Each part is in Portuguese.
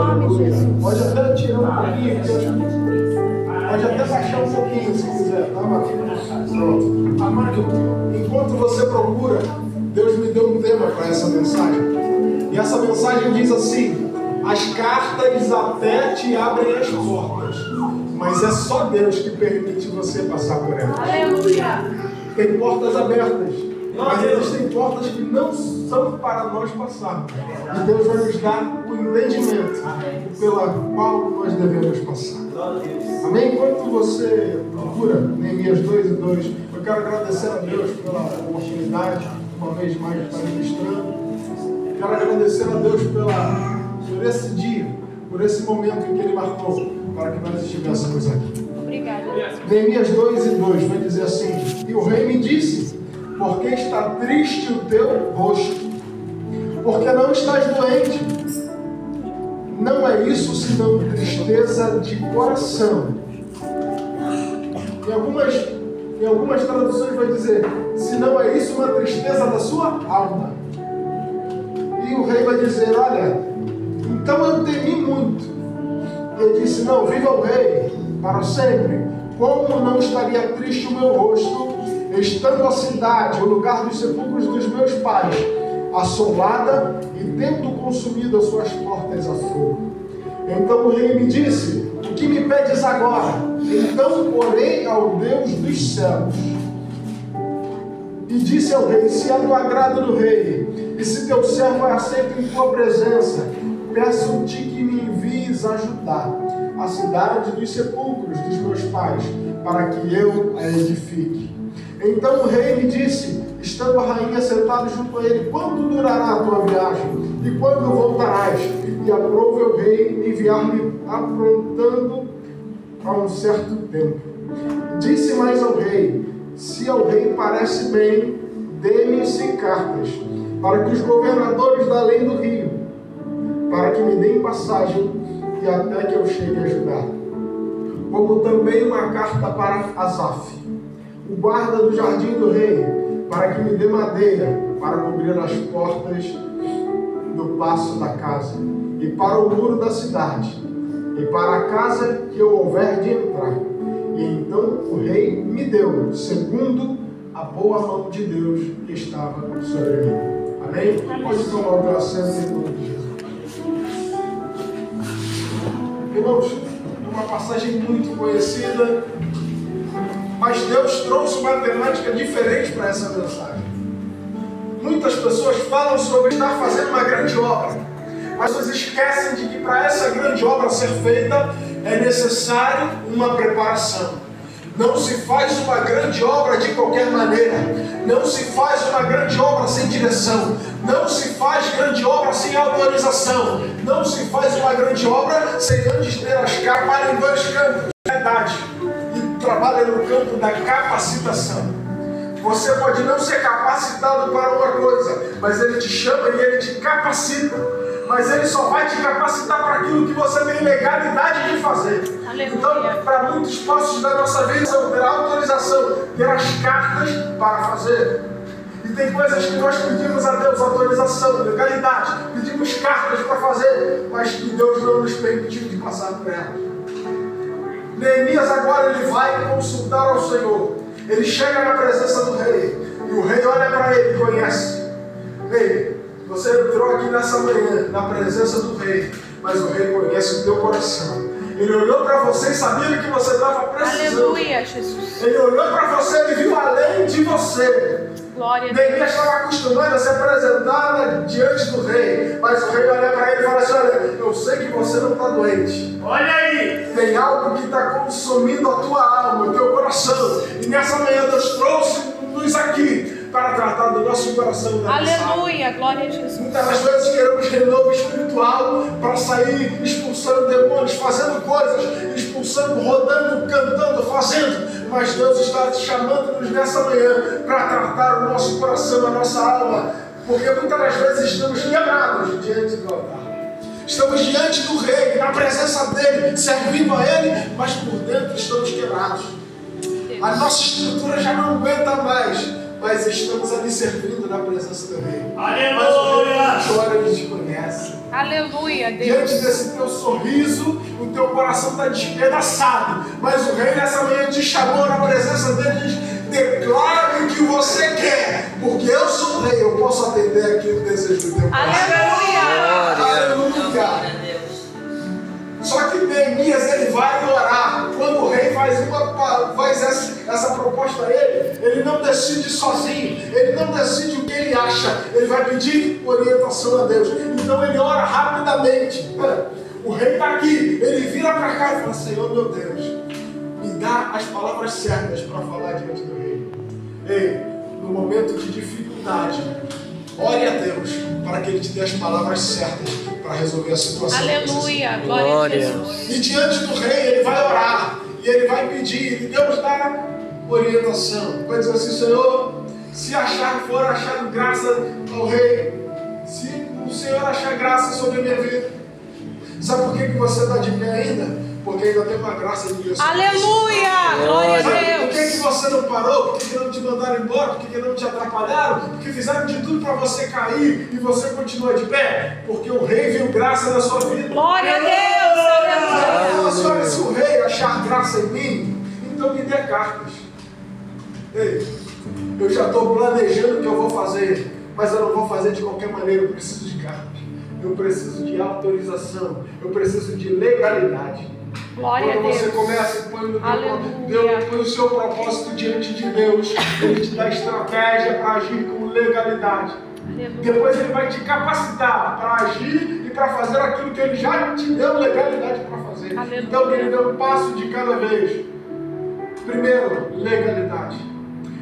nome de Jesus. Pode até tirar um pouquinho, pode até baixar um pouquinho se quiser, tá? Pronto. Agora, enquanto você procura, Deus me deu um tema para essa mensagem. E essa mensagem diz assim: as cartas até te abrem as portas, mas é só Deus que permite você passar por elas. Aleluia! Tem portas abertas, mas existem portas que não são para nós passarmos. E Deus vai nos dar o entendimento pela qual nós devemos passar. Amém? Enquanto você procura Neemias 2:2, eu quero agradecer a Deus pela oportunidade, uma vez mais, de estar ministrando. Quero agradecer a Deus por esse dia, por esse momento em que Ele marcou para que nós estivéssemos aqui. Obrigada. Neemias 2:2 vai dizer assim: e o rei me disse, por que está triste o teu rosto? Porque não estás doente. Não é isso senão tristeza de coração. Em algumas traduções vai dizer, se não é isso uma tristeza da sua alma. E o rei vai dizer, olha, então eu temi muito. E ele disse, não, viva o rei para sempre. Como não estaria triste o meu rosto, estando a cidade, o lugar dos sepulcros dos meus pais, assolada e tendo consumido as suas portas a fogo. Então o rei me disse, o que me pedes agora? Então orei ao Deus dos céus. E disse ao rei, se é do agrado do rei, e se teu servo é aceito em tua presença, peço-te que me envies ajudar a cidade dos sepulcros dos meus pais, para que eu a edifique. Então o rei me disse, estando a rainha sentada junto a ele, quanto durará a tua viagem? E quando voltarás? E aprove o rei enviar-me aprontando a um certo tempo. Disse mais ao rei, se ao rei parece bem, dê-me 100 cartas, para que os governadores da além do rio, para que me deem passagem e até que eu chegue a Judá. Como também uma carta para Asaf, o guarda do jardim do rei, para que me dê madeira para cobrir as portas do paço da casa, e para o muro da cidade, e para a casa que eu houver de entrar. E então o rei me deu, segundo a boa mão de Deus que estava sobre mim. Amém? Pode tomar o teu assento em nome de Jesus. Irmãos, uma passagem muito conhecida, mas Deus trouxe uma temática diferente para essa mensagem. Muitas pessoas falam sobre estar fazendo uma grande obra, mas elas esquecem de que para essa grande obra ser feita é necessário uma preparação. Não se faz uma grande obra de qualquer maneira. Não se faz uma grande obra sem direção. Não se faz grande obra sem autorização. Não se faz uma grande obra sem antes ter as capas em dois campos. Verdade. E trabalha no campo da capacitação. Você pode não ser capacitado para uma coisa, mas Ele te chama e Ele te capacita. Mas Ele só vai te capacitar para aquilo que você tem legalidade de fazer. Aleluia. Então, para muitos passos da nossa vida, ter a autorização, ter as cartas para fazer. E tem coisas que nós pedimos a Deus autorização, legalidade, pedimos cartas para fazer, mas que Deus não nos permitiu de passar por elas. Neemias agora ele vai consultar ao Senhor. Ele chega na presença do rei, e o rei olha para ele e conhece. Rei, você entrou aqui nessa manhã, na presença do rei, mas o rei conhece o teu coração. Ele olhou para você e sabia que você estava precisando. Aleluia, Jesus. Ele olhou para você e viu além de você. Glória a Deus. Neemias estava acostumado a se apresentar diante do rei, mas o rei olha para ele e fala assim, olha, eu sei que você não está doente. Olha aí! Tem algo que está consumindo a tua alma, o teu coração. E nessa manhã Deus trouxe-nos aqui para tratar do nosso coração. Aleluia, glória a Jesus. Muitas das vezes queremos renovo espiritual para sair expulsando demônios, fazendo coisas, expulsando, rodando, cantando, fazendo. Mas Deus está chamando-nos nessa manhã para tratar o nosso coração, a nossa alma. Porque muitas das vezes estamos quebrados diante do altar. Estamos diante do rei, na presença dele, servindo a ele, mas por dentro estamos quebrados. A nossa estrutura já não aguenta mais. mas estamos ali servindo na presença do Rei. Aleluia! Mas o Rei chora, ele te conhece. Aleluia, Deus. Diante desse teu sorriso, o teu coração está despedaçado. Mas o Rei nessa manhã te chamou na presença dele e diz: declare o que você quer, porque eu sou o Rei, eu posso atender aqui o desejo do teu coração. Aleluia! Aleluia! Só que Neemias, ele vai orar. Quando o rei faz essa proposta a ele não decide sozinho, ele não decide o que ele acha, ele vai pedir orientação a Deus. Então ele ora rapidamente. O rei está aqui, ele vira para cá e fala: Senhor meu Deus, me dá as palavras certas para falar diante do rei. Ei, no momento de dificuldade, ore a Deus para que Ele te dê as palavras certas para resolver a situação. Aleluia, glória a Jesus. E diante do rei, ele vai orar e ele vai pedir, e Deus dá orientação. Vai dizer assim: Senhor, se for achado graça ao rei, se o Senhor achar graça sobre a minha vida, sabe por que você está de pé ainda? Porque ainda tem uma graça de Deus. Aleluia! Glória a Deus! Por que você não parou? Por que não te mandaram embora? Por que não te atrapalharam? Porque fizeram de tudo para você cair e você continua de pé? Porque o rei viu graça na sua vida. Glória a Deus! Aleluia! Senhora, se o rei achar graça em mim, então me dê cartas. Ei, eu já estou planejando o que eu vou fazer, mas eu não vou fazer de qualquer maneira, eu preciso de cartas. Eu preciso de autorização, eu preciso de legalidade. Glória Quando a Deus. você começa e põe o seu propósito diante de Deus, Ele te dá estratégia para agir com legalidade. Aleluia. Depois Ele vai te capacitar para agir e para fazer aquilo que Ele já te deu legalidade para fazer. Aleluia. Então Ele deu um passo de cada vez. Primeiro, legalidade.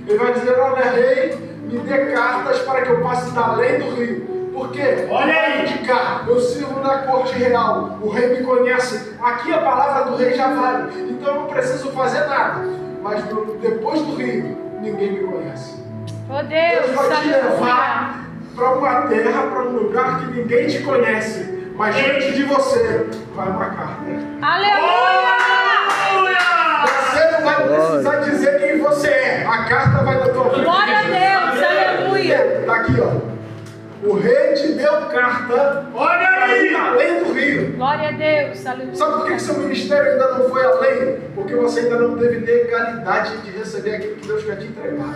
Ele vai dizer: olha, rei, me dê cartas para que eu passe da lei do rio. Por quê? Olha aí. De cá, eu sirvo na corte real, o rei me conhece, aqui a palavra do rei já vale, então eu não preciso fazer nada. Mas depois do rio, ninguém me conhece. Oh Deus, Deus vai te aleluia. levar para uma terra, para um lugar que ninguém te conhece, mas diante de você vai uma carta. Aleluia! Você não vai precisar dizer quem você é, a carta vai na tua frente. Glória a Deus, aleluia. Está aqui, ó. O rei te deu carta, Olha aí! além do rio. Glória a Deus, aleluia. Sabe por que seu ministério ainda não foi além? Porque você ainda não teve legalidade de receber aquilo que Deus quer te entregar.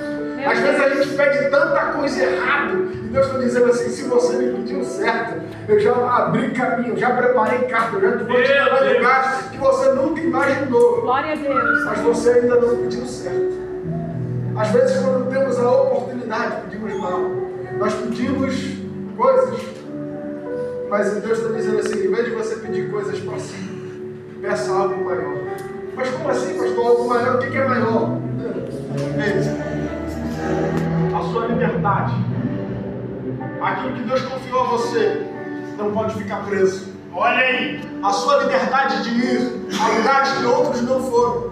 Às vezes a gente pede tanta coisa errada e Deus está dizendo assim: se você me pediu certo, eu já abri caminho, já preparei carta, eu já te vou te levar em lugares que você nunca imaginou. Glória a Deus. Mas você ainda não pediu certo. Às vezes, quando temos a oportunidade, pedimos mal. Nós pedimos coisas, mas Deus está dizendo assim: em vez de você pedir coisas para si, peça algo maior. Mas como assim, pastor? Algo maior? O que é maior? A sua liberdade. Aquilo que Deus confiou a você não pode ficar preso. Olha aí! A sua liberdade de ir a lugares que outros não foram.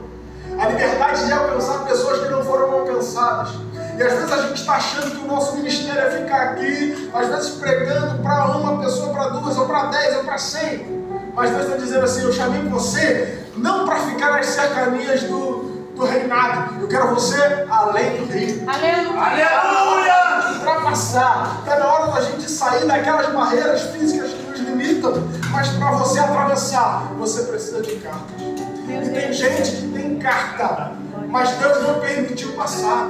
A liberdade de alcançar pessoas que não foram alcançadas. E às vezes a gente está achando que o nosso ministério é ficar aqui, às vezes pregando para uma pessoa, para duas, ou para 10, ou para 100. Mas Deus está dizendo assim: eu chamei você não para ficar nas cercanias do reinado. Eu quero você além do rio. Aleluia. Aleluia! Ultrapassar. Está na hora da gente sair daquelas barreiras físicas que nos limitam. Mas para você atravessar, você precisa de cartas. E tem gente que tem carta, mas Deus não permitiu passar.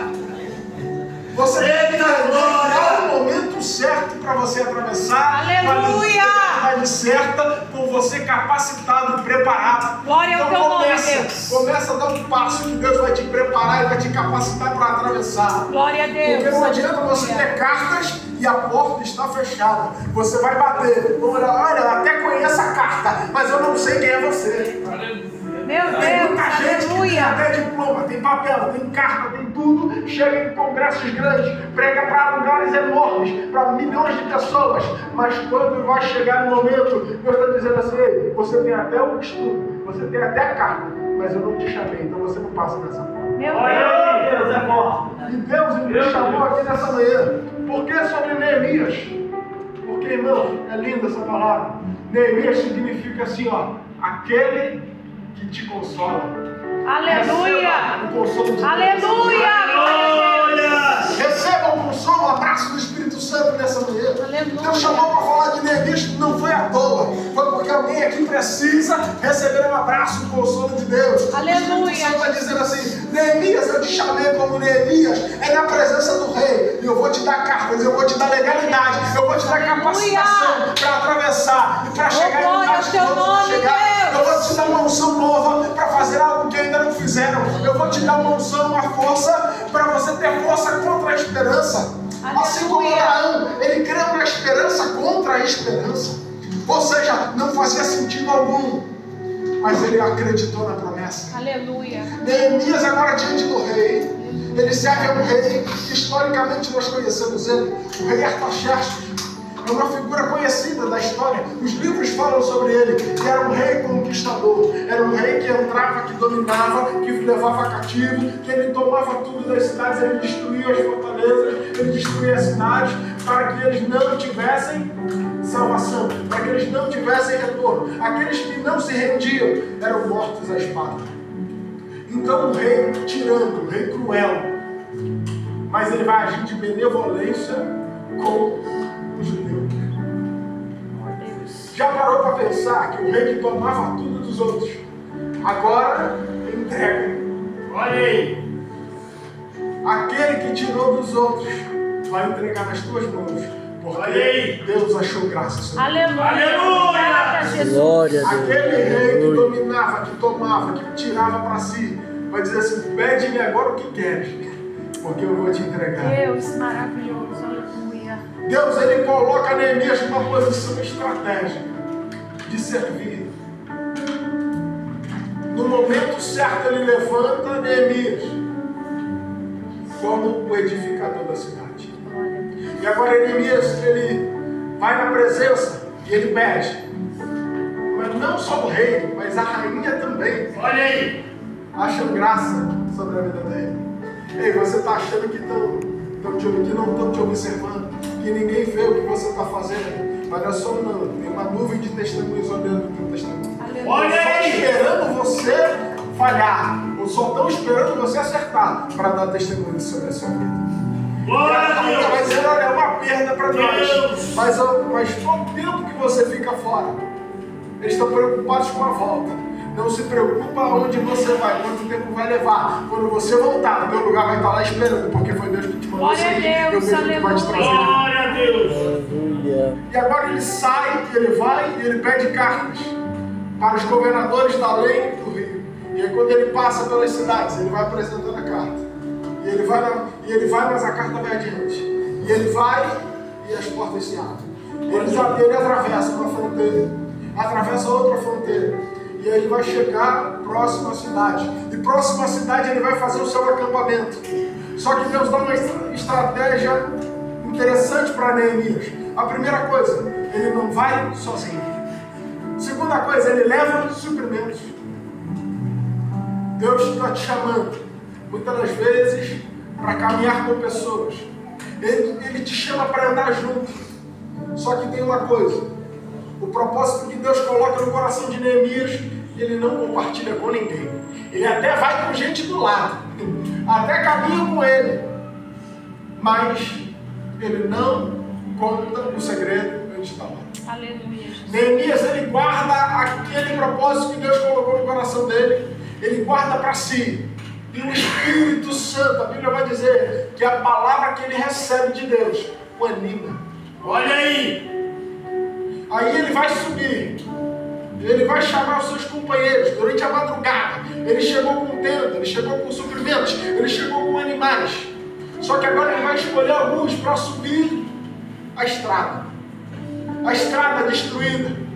Você tem que encontrar o momento certo para você atravessar. Aleluia! A liberdade certa, com você capacitado e preparado. Glória ao teu nome, Deus. Começa a dar um passo que Deus vai te preparar e vai te capacitar para atravessar. Glória a Deus. Porque não adianta você ter cartas e a porta está fechada. Você vai bater. Olha, até conheço a carta, mas eu não sei quem é você. Meu Tem Deus, muita gente que tem aleluia. até diploma, tem papel, tem carta, tem tudo, chega em congressos grandes, prega para lugares enormes, para milhões de pessoas, mas quando vai chegar no momento, Deus está dizendo assim: ei, você tem até o estudo, você tem até a carta, mas eu não te chamei, então você não passa dessa forma. Meu Olha aí, Deus. Deus é bom! E Deus me chamou aqui nessa manhã. Por que sobre Neemias? Porque, irmãos, é linda essa palavra. Neemias significa assim, ó, aquele que te consola. Aleluia. Receba o consolo de Deus. Aleluia. Glória a Deus. Receba unção, o abraço do Espírito Santo nessa manhã. Aleluia. Deus chamou para falar de Neemias, não foi à toa. Foi porque alguém aqui precisa receber um abraço, um consolo de Deus. Aleluia. O Espírito Santo está dizendo assim: Neemias, eu te chamei como Neemias, é na presença do rei. E eu vou te dar cartas, eu vou te dar legalidade, eu vou te dar capacitação para atravessar e para chegar em lugares que outros não chegaram. Eu vou te dar uma unção nova para fazer algo que ainda não fizeram. Eu vou te dar uma unção, uma força para você ter força contra a esperança. Assim como Abraão, ele criou uma esperança contra a esperança. Ou seja, não fazia sentido algum, mas ele acreditou na promessa. Aleluia. Neemias agora diante do rei, ele serve a um rei que historicamente nós conhecemos ele, o rei Artaxerxes. É uma figura conhecida da história. Os livros falam sobre ele. E era um rei conquistador. Era um rei que entrava, que dominava, que levava cativo, que ele tomava tudo das cidades, ele destruía as fortalezas, ele destruía as cidades, para que eles não tivessem salvação, para que eles não tivessem retorno. Aqueles que não se rendiam eram mortos à espada. Então o rei tirano, o rei cruel, mas ele vai agir de benevolência com os judeus. Já parou para pensar que o rei que tomava tudo dos outros, agora entrega? Olha aí. Aquele que tirou dos outros vai entregar nas tuas mãos, porque Olha aí. Deus achou graça sobre ele. Aleluia. Aleluia. Obrigada, Jesus. Glória a Deus. Aquele rei que dominava, que tomava, que tirava para si, vai dizer assim: pede-me agora o que queres, porque eu vou te entregar. Deus maravilhoso. Aleluia. Deus, ele coloca Neemias numa posição estratégica de servir. No momento certo ele levanta Neemias como o edificador da cidade. E agora Neemias, ele vai na presença e ele pede. Mas não só o rei, mas a rainha também. Olha aí. Acham graça sobre a vida dele. Ei, você está achando que não estão te observando, que ninguém vê o que você está fazendo. Mas não é só não, tem uma nuvem de testemunhos olhando o teu testemunho. Olha Só aí. esperando você falhar, ou só estão esperando você acertar para dar testemunho sobre a sua vida. Glória a Vai Deus. dizer, olha, é uma perda para nós. Deus. Mas todo o tempo que você fica fora, eles estão preocupados com a volta. Não se preocupa onde você vai, quanto tempo vai levar. Quando você voltar, o teu lugar vai estar lá esperando, porque foi Deus que te mandou Glória a sair. Deus, Eu mesmo que vai te trazer. Glória a Deus. Aleluia. E agora ele sai, ele vai e ele pede cartas para os governadores da lei do rio. E aí quando ele passa pelas cidades, ele vai apresentando a carta. E ele vai, mas a carta vai adiante. E ele vai e as portas se abrem. Ele atravessa uma fronteira, atravessa outra fronteira. E aí ele vai chegar próximo à cidade. E próximo à cidade ele vai fazer o seu acampamento. Só que Deus dá uma estratégia interessante para Neemias. A primeira coisa, ele não vai sozinho. Segunda coisa, ele leva suprimentos. Deus está te chamando, muitas das vezes, para caminhar com pessoas. Ele te chama para andar junto. Só que tem uma coisa: o propósito que Deus coloca no coração de Neemias, ele não compartilha com ninguém. Ele até vai com gente do lado, até caminha com ele, mas ele não conta o segredo antes da hora. Aleluia. Neemias, ele guarda aquele propósito que Deus colocou no coração dele, ele guarda para si. E o Espírito Santo, a Bíblia vai dizer que a palavra que ele recebe de Deus o anima. Olha aí. Aí ele vai subir, ele vai chamar os seus companheiros durante a madrugada. Ele chegou com tenda, ele chegou com suprimentos, ele chegou com animais. Só que agora ele vai escolher alguns para subir a estrada destruída.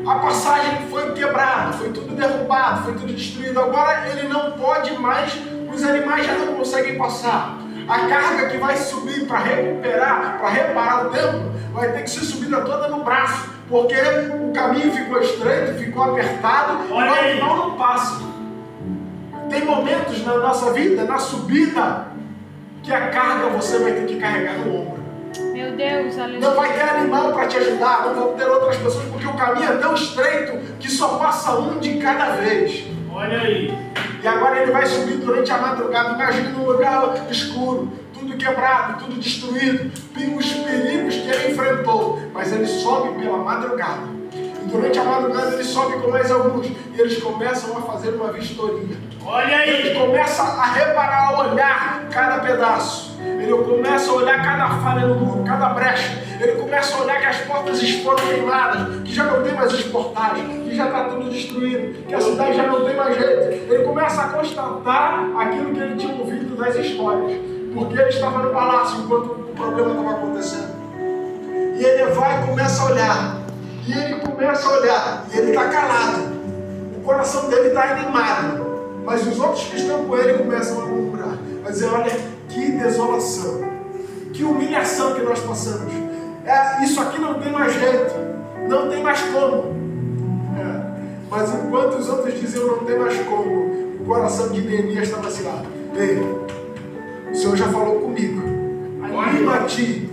A passagem foi quebrada, foi tudo derrubado, foi tudo destruído. Agora ele não pode mais, os animais já não conseguem passar. A carga que vai subir para recuperar, para reparar o templo, vai ter que ser subida toda no braço, porque o caminho ficou estreito, ficou apertado, e o animal não passa. Tem momentos na nossa vida, na subida, que a carga você vai ter que carregar no ombro. Meu Deus, aleluia. Não vai ter animal para te ajudar, não vão ter outras pessoas, porque o caminho é tão estreito que só passa um de cada vez. Olha aí. E agora ele vai subir durante a madrugada. Imagina num lugar escuro, tudo tudo quebrado, tudo destruído, os perigos que ele enfrentou, mas ele sobe pela madrugada. E durante a madrugada ele sobe com mais alguns e eles começam a fazer uma vistoria. Olha aí. Ele começa a reparar, a olhar cada pedaço. Ele começa a olhar cada falha no muro, cada brecha. Ele começa a olhar que as portas foram queimadas, que já não tem mais os portais, que já está tudo destruído, que a cidade já não tem mais jeito. Ele começa a constatar aquilo que ele tinha ouvido das histórias, porque ele estava no palácio enquanto o problema estava acontecendo. E ele vai e começa a olhar. E ele começa a olhar. E ele está calado. O coração dele está animado. Mas os outros que estão com ele começam a murmurar. A dizer, olha, que desolação. Que humilhação que nós passamos. Isso aqui não tem mais jeito. Não tem mais como. Mas enquanto os outros diziam não tem mais como, o coração de Neemias estava assim, ei, o Senhor já falou comigo. Anima a ti.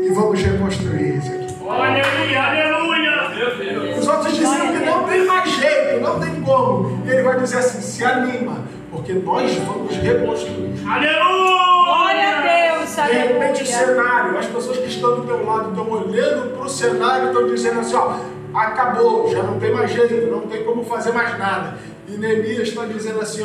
E vamos reconstruir isso aqui. Olha aí, aleluia! Os outros diziam que não tem mais jeito, não tem como. E ele vai dizer assim, se anima, porque nós vamos reconstruir. Aleluia! Glória a Deus, De repente o aleluia. cenário, as pessoas que estão do teu lado estão olhando para o cenário e estão dizendo assim, acabou, já não tem mais jeito, não tem como fazer mais nada. E Neemias está dizendo assim,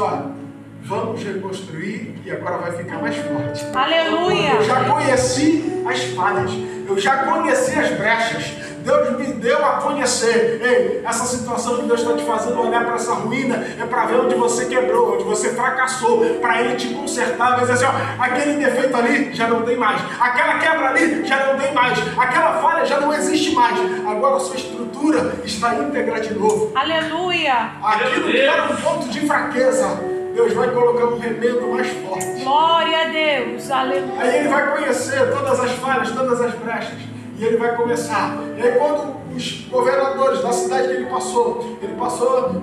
vamos reconstruir e agora vai ficar mais forte. Aleluia. Eu já conheci as falhas, eu já conheci as brechas. Deus me deu a conhecer. Ei, essa situação que Deus está te fazendo olhar para essa ruína é para ver onde você quebrou, onde você fracassou, para Ele te consertar. Vai dizer assim, aquele defeito ali já não tem mais, aquela quebra ali já não tem mais, aquela falha já não existe mais. Agora a sua estrutura está íntegra de novo. Aleluia. Aquilo que era um ponto de fraqueza, Deus vai colocar um remendo mais forte. Glória a Deus, aleluia. Aí ele vai conhecer todas as falhas, todas as brechas. E ele vai começar. E aí quando os governadores da cidade que ele passou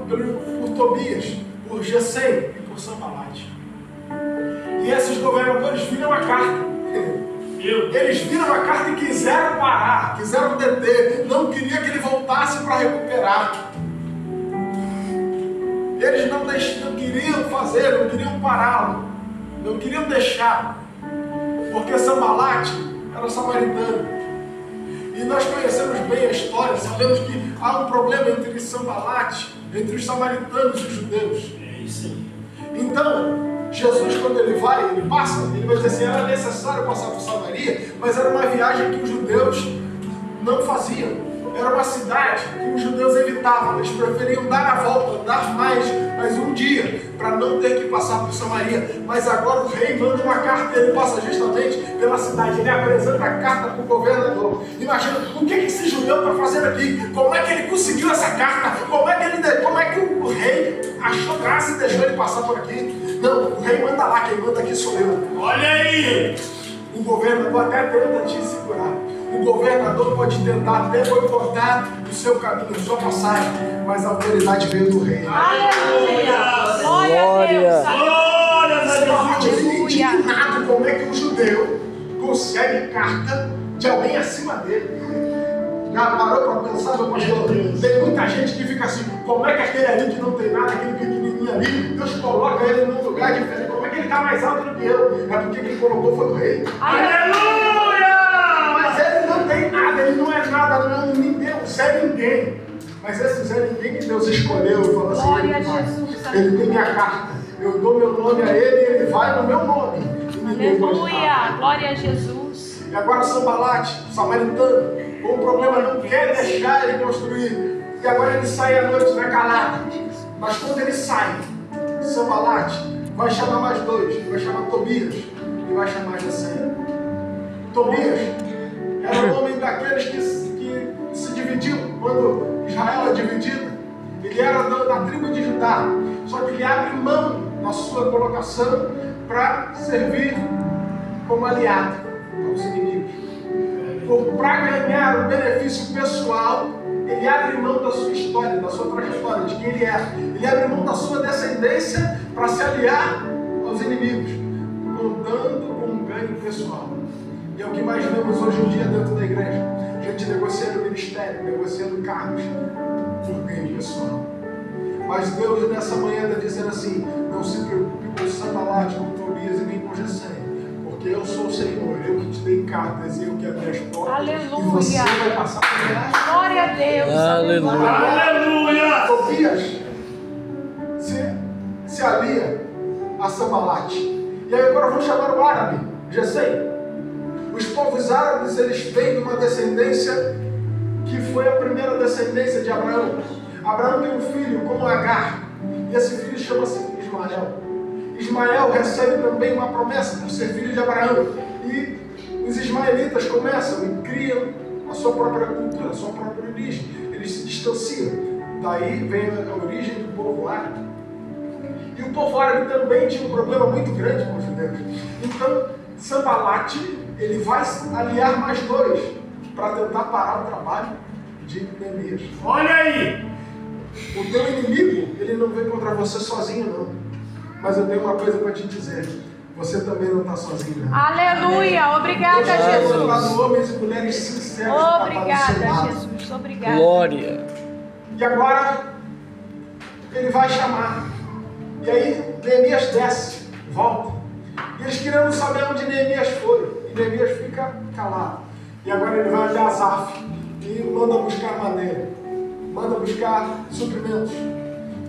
por Tobias, por Gesem e por Sanbalat. E esses governadores viram a carta. Eles viram a carta e quiseram parar, quiseram deter, não queriam que ele voltasse para recuperar. Eles não queriam fazer, não queriam pará-lo, não queriam deixar, porque Sanbalat era samaritano. E nós conhecemos bem a história, sabemos que há um problema entre Sanbalat, entre os samaritanos e os judeus. É isso aí. Então, Jesus, quando ele vai dizer assim, era necessário passar por Samaria, mas era uma viagem que os judeus não faziam. Era uma cidade que os judeus evitavam, eles preferiam dar a volta, andar mais um dia, para não ter que passar por Samaria. Mas agora o rei manda uma carta, ele passa justamente pela cidade, ele apresenta a carta para o governador. Imagina, o que esse judeu está fazendo aqui? Como é que ele conseguiu essa carta? Como é que o rei achou graça e deixou ele passar por aqui? Não, o rei manda lá, quem manda aqui sou eu. Olha aí! O governador até tenta te segurar. O governador pode tentar até boicotar o seu caminho, a sua passagem, mas a autoridade veio do rei. Aleluia. Glória a Deus, Glória a Deus! Eu fico indignado como é que um judeu consegue carta de alguém acima dele. Já parou para pensar, meu pastor? Tem muita gente que fica assim, como é que aquele ali que não tem nada, aquele pequenininho ali, Deus coloca ele num lugar diferente, como é que ele está mais alto do que eu? É porque quem colocou foi o rei. Aleluia! Mas ele não tem nada, ele não é nada, não é ninguém, Zé Ninguém. Mas esse Zé Ninguém que Deus escolheu e falou assim, Glória a ele vai. Jesus. Ele tem minha carta, eu dou meu nome a ele e ele vai no meu nome. E ninguém pode Aleluia. parar. Glória a Jesus. E agora Sanbalat, samaritano, com o problema não quer deixar ele construir. E agora ele sai à noite na calada. Mas quando ele sai, Sanbalat vai chamar mais dois, vai chamar Tobias e vai chamar Gesem. Tobias era um homem daqueles que se dividiu quando Israel é dividida. Ele era da tribo de Judá, só que ele abre mão da sua colocação para servir como aliado aos inimigos. Para ganhar um benefício pessoal, ele abre mão da sua história, da sua trajetória, de quem ele é. Ele abre mão da sua descendência para se aliar aos inimigos, contando com um ganho pessoal. E é o que mais vemos hoje em dia dentro da igreja. Gente negociando ministério, negociando cargos por ganho pessoal. Mas Deus nessa manhã está dizendo assim, não se preocupe com Sanbalat, com Tobias e nem com Gesem, porque Porque eu sou o Senhor, eu que te dei cartas e eu que abri as portas. Aleluia. E você vai passar por elas. Glória a Deus. Aleluia. Aleluia. Tobias se alia a Sambalate. E aí agora vamos chamar o árabe, Gesem. Os povos árabes, eles vêm de uma descendência que foi a primeira descendência de Abraão. Abraão tem um filho como Agar. E esse filho chama-se Ismael. Ismael recebe também uma promessa por ser filho de Abraão. E os ismaelitas começam e criam a sua própria cultura, a sua própria origem. Eles se distanciam. Daí vem a origem do povo árabe. E o povo árabe também tinha um problema muito grande com os judeus. Então, Sambalate, ele vai aliar mais dois para tentar parar o trabalho de Neemias. Olha aí. O teu inimigo, ele não vem contra você sozinho, não. Mas eu tenho uma coisa para te dizer. Você também não está sozinho, não. Aleluia. Obrigada, Deus tem Jesus. levantado homens e mulheres sinceros para estar do seu Obrigada, lado. Jesus. Obrigada. Glória. E agora, ele vai chamar. E aí, Neemias desce, volta. E eles querendo saber onde Neemias foi. E Neemias fica calado. E agora ele vai até Asaf e manda buscar madeira. Manda buscar suprimentos.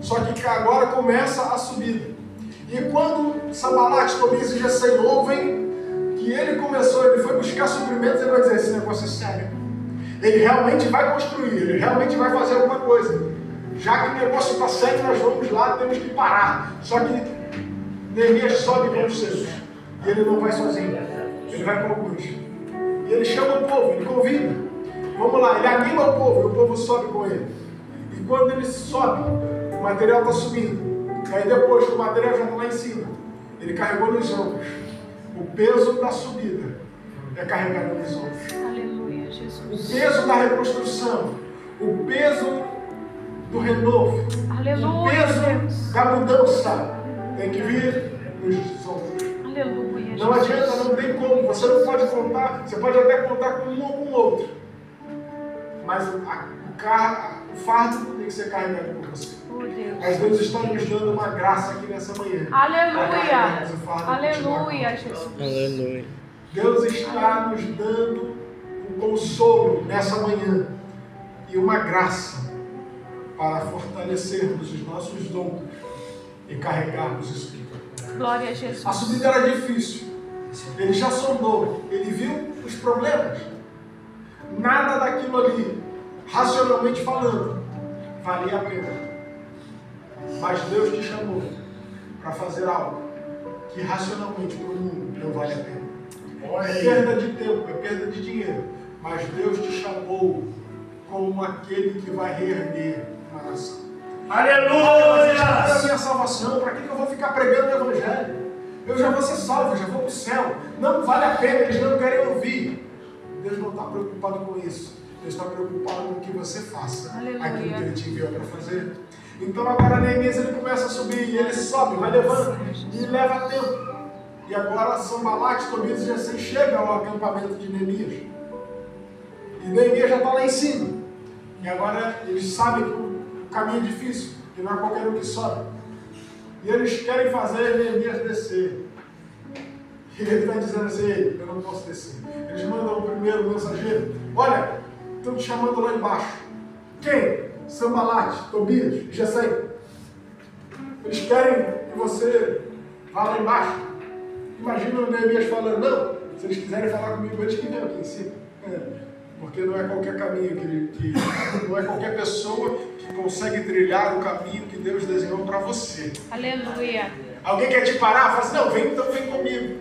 Só que agora começa a subida. E quando Sambalate, Tobias e Gesem ouvem que ele foi buscar suprimentos, ele vai dizer, esse negócio é sério. Ele realmente vai construir, ele realmente vai fazer alguma coisa. Já que o negócio está sério, nós vamos lá, temos que parar. Só que Neemias sobe com os seus. E ele não vai sozinho. Ele vai com alguns. E ele chama o povo, ele convida. Vamos lá, ele anima o povo e o povo sobe com ele. E quando ele sobe, o material está subindo. E aí depois que o material já está lá em cima, ele carregou nos ombros. O peso da subida é carregado nos ombros. Aleluia, O Jesus. peso da reconstrução, o peso do renovo, o Aleluia, peso Deus. da mudança tem que vir nos ombros. Aleluia, Não adianta, Jesus. não tem como. Você não pode contar, você pode até contar com um ou com o outro. Mas o fardo tem que ser carregado por você. Oh, Deus. Mas Deus está nos dando uma graça aqui nessa manhã. Aleluia. O fardo Aleluia, Jesus. Aleluia. Deus está nos dando um consolo nessa manhã e uma graça para fortalecermos os nossos ombros e carregarmos isso aqui. Glória a A Jesus. subida era difícil. Ele já sondou, ele viu os problemas. Nada daquilo ali, racionalmente falando, valia a pena. Mas Deus te chamou para fazer algo que racionalmente para o mundo não vale a pena. É perda de tempo, é perda de dinheiro. Mas Deus te chamou como aquele que vai reerguer uma nação. Aleluia. Para a minha salvação, para que eu vou ficar pregando o Evangelho? Eu já vou ser salvo, já vou para o céu. Não vale a pena, eles não querem ouvir. Deus não está preocupado com isso. Deus está preocupado com o que você faça. Aleluia. Aquilo que Ele te enviou para fazer. Então agora Neemias ele começa a subir, e ele sobe, vai levando, e leva tempo. E agora Sambalate, Tobias e Gesem chegam ao acampamento de Neemias. E Neemias já está lá em cima. E agora eles sabem que o caminho é difícil, que não é qualquer um que sobe. E eles querem fazer Neemias descer. E ele está dizendo assim, ei, eu não posso descer. Eles mandam o primeiro mensageiro. Olha, estão te chamando lá embaixo. Quem? Sambalate, Tobias e Gesem. Eles querem que você vá lá embaixo. Imagina o Neemias falando, não, se eles quiserem falar comigo, eles que venham aqui em cima. Porque não é qualquer caminho, não é qualquer pessoa que consegue trilhar o caminho que Deus desenhou para você. Aleluia. Alguém quer te parar? Fala assim, não, vem, então vem comigo.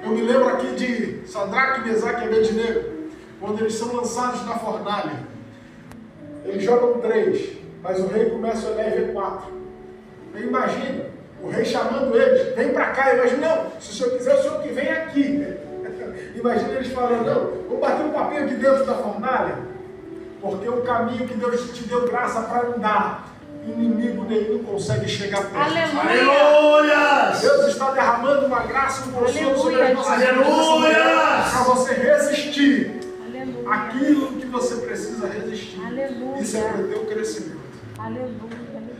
Eu me lembro aqui de Sadraque, Mesaque e Abednego, quando eles são lançados na fornalha. Eles jogam 3, mas o rei começa a olhar e vê 4. Imagina, o rei chamando eles, vem para cá. Imagina, não, se o senhor quiser, o senhor que vem aqui. Imagina eles falando, não, vamos bater um papinho aqui dentro da fornalha, porque o caminho que Deus te deu graça para andar, inimigo nenhum consegue chegar perto. Aleluia. Aleluia. Deus está derramando uma graça, um consolo sobre as nossas vidas para você resistir Aleluia. aquilo que você precisa resistir. Aleluia. Isso é para o teu crescimento. Aleluia.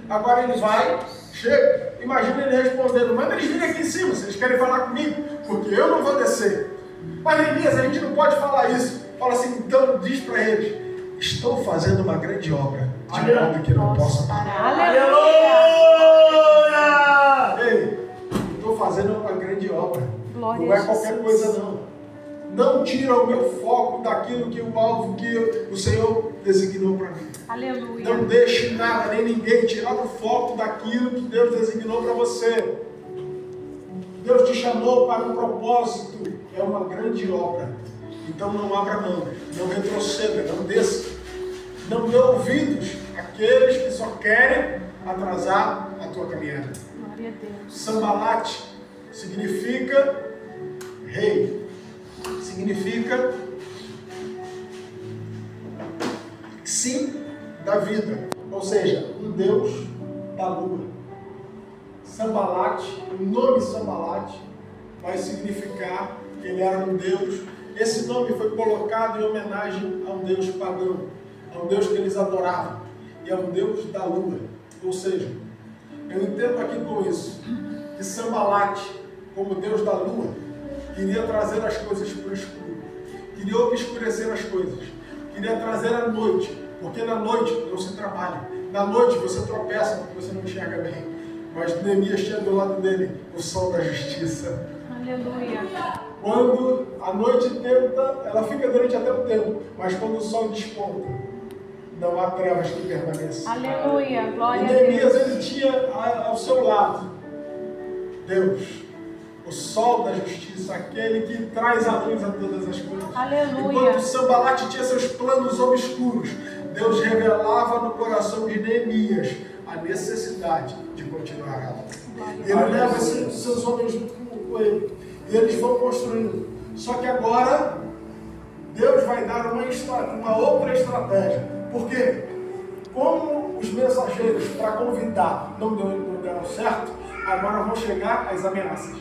Agora ele vai, chega, imagina ele respondendo, manda eles virem aqui em cima, se eles querem falar comigo. porque eu não vou descer. Mas Neemias, a gente não pode falar isso. Fala assim, então diz para eles, estou fazendo uma grande obra, de modo que não posso parar. Aleluia! Ei, estou fazendo uma grande obra. Glória Não é a qualquer Jesus. coisa não. Não tira o meu foco daquilo que o alvo que o Senhor designou para mim. Aleluia. Não deixe nada, nem ninguém tirar o foco daquilo que Deus designou para você. Deus te chamou para um propósito, é uma grande obra. Então não abra mão, não retroceda, não desça. Não dê ouvidos àqueles que só querem atrasar a tua caminhada. Glória a Deus. Sambalate significa rei. Significa sim da vida, ou seja, um Deus da lua. Sambalate, o nome Sambalate vai significar que ele era um Deus. Esse nome foi colocado em homenagem a um Deus pagão, a um Deus que eles adoravam, e a um Deus da lua. Ou seja, eu entendo aqui com isso que Sambalate, como Deus da lua, queria trazer as coisas para o escuro, queria obscurecer as coisas, queria trazer a noite, porque na noite não se trabalha, na noite você tropeça porque você não enxerga bem, mas Neemias tinha do lado dele o sol da justiça. Aleluia. Quando a noite tenta, ela fica durante até um tempo, mas quando o sol desponta, não há trevas que permaneçam. Aleluia. E Glória a Neemias, Deus. ele tinha ao seu lado Deus, o sol da justiça, aquele que traz a luz a todas as coisas. Aleluia. Enquanto Sambalate tinha seus planos obscuros, Deus revelava no coração de Neemias a necessidade de continuar a obra. Ele leva seus homens junto com ele, e eles vão construindo. Só que agora, Deus vai dar uma outra estratégia. Por quê? Como os mensageiros para convidar não deram certo, agora vão chegar as ameaças.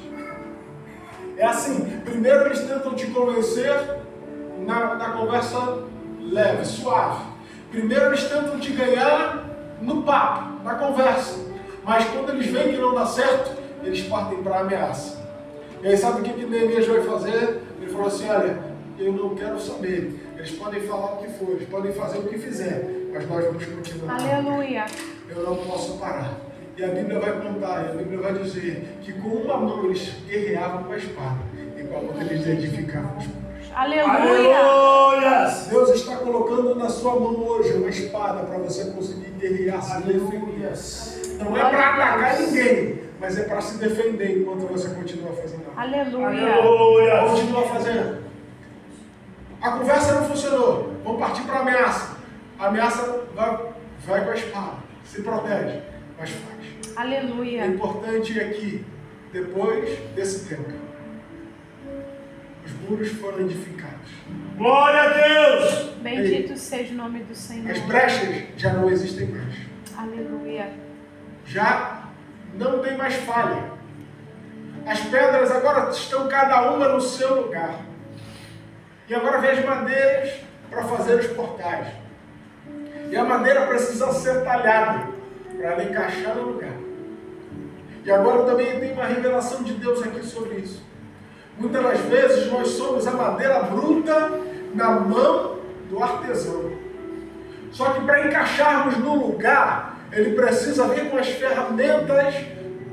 É assim, primeiro eles tentam te convencer na conversa leve, suave. Primeiro eles tentam te ganhar no papo, na conversa. Mas quando eles veem que não dá certo, eles partem para a ameaça. E aí sabe o que Neemias vai fazer? Ele falou assim, olha, eu não quero saber. Eles podem falar o que for, eles podem fazer o que fizer, mas nós vamos continuar. Aleluia. Eu não posso parar. E a Bíblia vai contar, e a Bíblia vai dizer que com uma mão eles guerreavam com a espada, e com a outra eles edificavam os muros. Aleluia. Aleluia! Deus está colocando na sua mão hoje uma espada para você conseguir guerrear, se defender. Não é para atacar ninguém, mas é para se defender enquanto você continua fazendo. Aleluia. Aleluia! Continua fazendo. A conversa não funcionou. Vamos partir para a ameaça. A ameaça vai com a espada. Se protege, mas faz. O Aleluia. importante é que, depois desse tempo, os muros foram edificados. Glória a Deus! Bendito seja o nome do Senhor. As brechas já não existem mais. Aleluia. Já não tem mais falha. As pedras agora estão cada uma no seu lugar. E agora vem as madeiras para fazer os portais. E a madeira precisa ser talhada para ela encaixar no lugar. E agora também tem uma revelação de Deus aqui sobre isso. Muitas das vezes nós somos a madeira bruta na mão do artesão. Só que para encaixarmos no lugar, ele precisa vir com as ferramentas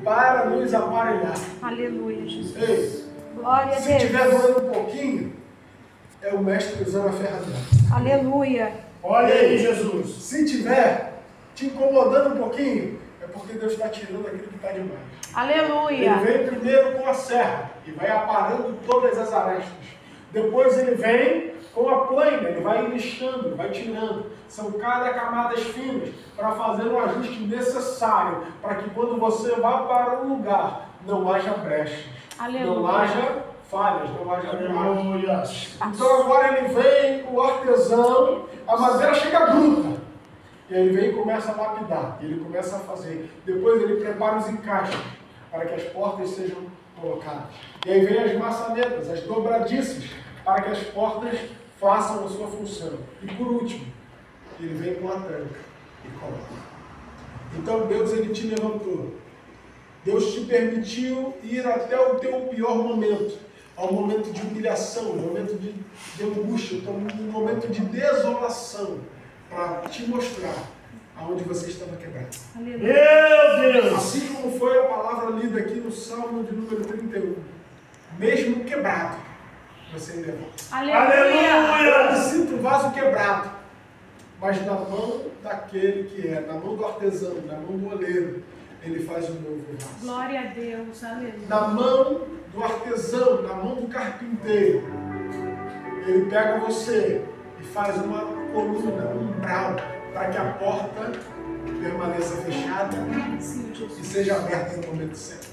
para nos aparelhar. Aleluia, Jesus. Ei, Glória a se estiver Deus. doendo um pouquinho, é o mestre usando a ferramenta. Aleluia. Olha aí, Jesus! Se estiver te incomodando um pouquinho, é porque Deus está tirando aquilo que está demais. Aleluia. Ele vem primeiro com a serra e vai aparando todas as arestas. Depois ele vem com a plana, ele vai lixando, vai tirando. São cada camadas finas para fazer um ajuste necessário para que quando você vá para um lugar não haja brechas, Aleluia. não haja falhas, não haja buracos. Aleluia! Então agora ele vem, o artesão, a madeira chega bruta. E aí ele vem e começa a lapidar, ele começa a fazer. Depois ele prepara os encaixes para que as portas sejam colocadas. E aí vem as maçanetas, as dobradiças, para que as portas façam a sua função. E por último, ele vem com a tranca e coloca. Então Deus, ele te levantou Deus te permitiu ir até o teu pior momento, ao momento de humilhação, ao momento de angústia, um momento de desolação, para te mostrar aonde você estava quebrado. Meu Deus! Assim como foi a palavra lida aqui no Salmo de número 31. Mesmo quebrado, você ainda volta. Aleluia! Eu sinto um vaso quebrado, mas na mão daquele que é, na mão do artesão, na mão do oleiro, ele faz um novo vaso. Glória a Deus. Aleluia. Na mão do artesão, na mão do carpinteiro, ele pega você e faz uma coluna, um umbral, para que a porta permaneça fechada e seja aberta no momento certo.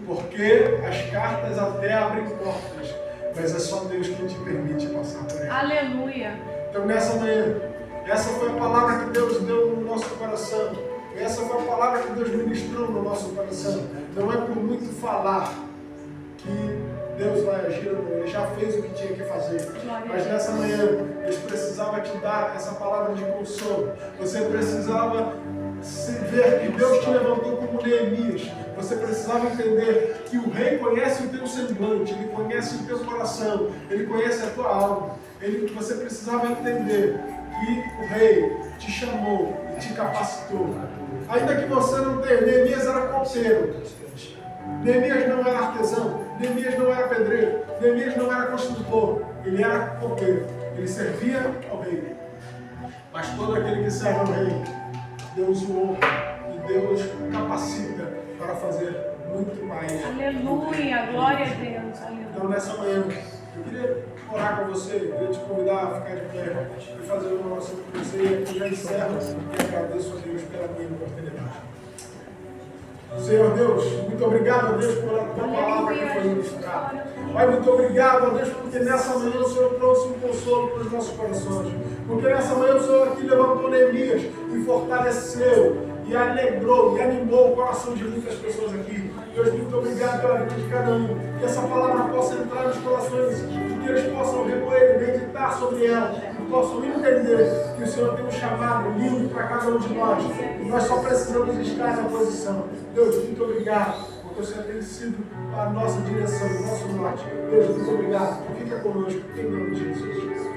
Porque as cartas até abrem portas, mas é só Deus quem te permite passar por elas. Aleluia. Então nessa manhã, essa foi a palavra que Deus deu no nosso coração. Essa foi a palavra que Deus ministrou no nosso coração. Não é por muito falar que Deus vai agir, Ele já fez o que tinha que fazer. Mas nessa manhã, Deus precisava te dar essa palavra de consolo. Você precisava ver que Deus te levantou como Neemias. Você precisava entender que o rei conhece o teu semblante, ele conhece o teu coração, ele conhece a tua alma. Você precisava entender que o rei te chamou e te capacitou. Ainda que você não tenha, Neemias era copeiro. Neemias não era artesão, Neemias não era pedreiro, Neemias não era construtor, ele era copeiro, ele servia ao rei. Mas todo aquele que serve ao rei, Deus o honra e Deus o capacita para fazer muito mais. Aleluia, glória a Deus. Aleluia. Então nessa manhã, eu queria orar com você, eu queria te convidar a ficar de pé e fazer uma oração com você, e aqui já encerro e agradeço a Deus pela minha oportunidade. Senhor Deus, muito obrigado, Deus, pela tua palavra que foi ministrada. Pai, muito obrigado, Deus, porque nessa manhã o Senhor trouxe um consolo para os nossos corações. Porque nessa manhã o Senhor aqui levantou Neemias e fortaleceu, e alegrou, e animou o coração de muitas pessoas aqui. Deus, muito obrigado pela vida de cada um. Que essa palavra possa entrar nos corações, e que eles possam recolher, meditar sobre ela, e possam entender que o Senhor tem um chamado lindo para cada um de nós. E nós só precisamos estar na posição. Deus, muito obrigado, porque o Senhor tem sido a nossa direção, o nosso norte. Deus, muito obrigado. Fica conosco, em nome de Jesus.